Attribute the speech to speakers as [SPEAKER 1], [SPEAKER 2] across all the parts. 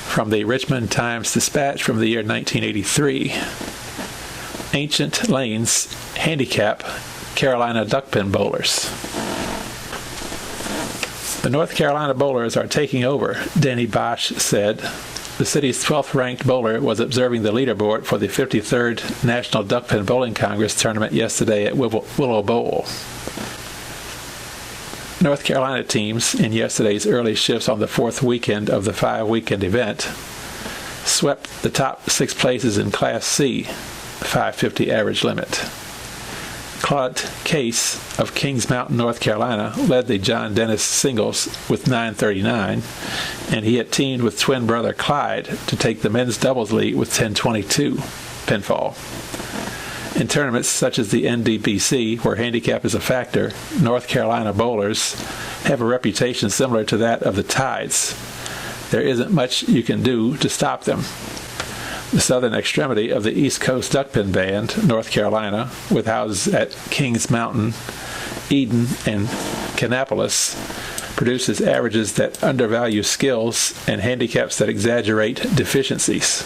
[SPEAKER 1] From the Richmond Times-Dispatch from the year 1983. Ancient Lanes Handicap Carolina Duckpin Bowlers. The North Carolina bowlers are taking over, Denny Bosch said. The city's 12th-ranked bowler was observing the leaderboard for the 53rd National Duckpin Bowling Congress tournament yesterday at Willow Bowl. North Carolina teams, in yesterday's early shifts on the fourth weekend of the 5-weekend event, swept the top 6 places in Class C, 550 average limit. Claude Case of Kings Mountain, North Carolina, led the John Dennis singles with 939, and he had teamed with twin brother Clyde to take the men's doubles lead with 1022 pinfall. In tournaments such as the NDBC, where handicap is a factor, North Carolina bowlers have a reputation similar to that of the Tides. There isn't much you can do to stop them. The southern extremity of the East Coast Duckpin Band, North Carolina, with houses at Kings Mountain, Eden, and Kannapolis, produces averages that undervalue skills and handicaps that exaggerate deficiencies.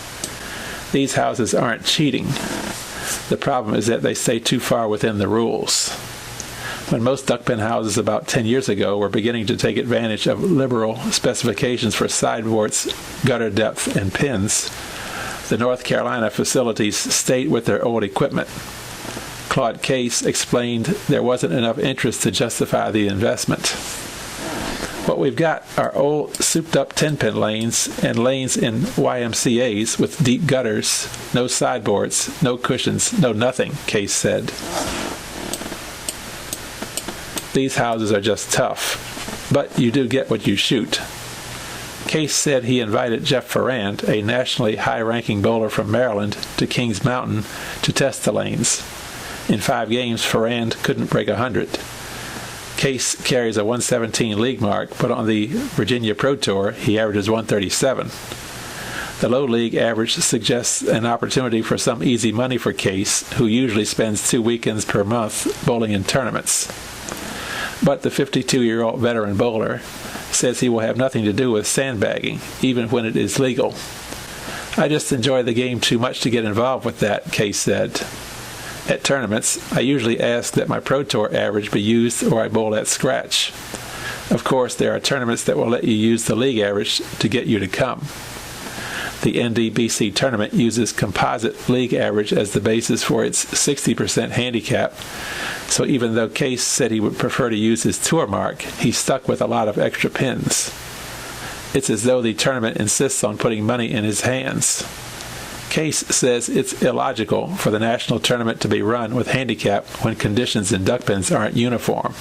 [SPEAKER 1] These houses aren't cheating. The problem is that they stay too far within the rules. When most duckpin houses about 10 years ago were beginning to take advantage of liberal specifications for sideboards, gutter depth, and pins, the North Carolina facilities stayed with their old equipment. Claude Case explained there wasn't enough interest to justify the investment. What we've got are old, souped-up 10-pin lanes and lanes in YMCAs with deep gutters, no sideboards, no cushions, no nothing, Case said. These houses are just tough, but you do get what you shoot. Case said he invited Jeff Ferrand, a nationally high-ranking bowler from Maryland, to Kings Mountain to test the lanes. In 5 games, Ferrand couldn't break 100. Case carries a 117 league mark, but on the Virginia Pro Tour, he averages 137. The low league average suggests an opportunity for some easy money for Case, who usually spends 2 weekends per month bowling in tournaments. But the 52-year-old veteran bowler says he will have nothing to do with sandbagging, even when it is legal. I just enjoy the game too much to get involved with that, Case said. At tournaments, I usually ask that my Pro Tour average be used or I bowl at scratch. Of course, there are tournaments that will let you use the league average to get you to come. The NDBC tournament uses composite league average as the basis for its 60% handicap, so even though Case said he would prefer to use his tour mark, he's stuck with a lot of extra pins. It's as though the tournament insists on putting money in his hands. Case says it's illogical for the national tournament to be run with handicap when conditions in duckpins aren't uniform.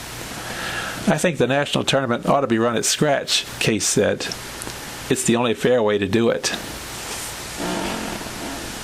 [SPEAKER 1] I think the national tournament ought to be run at scratch, Case said. It's the only fair way to do it.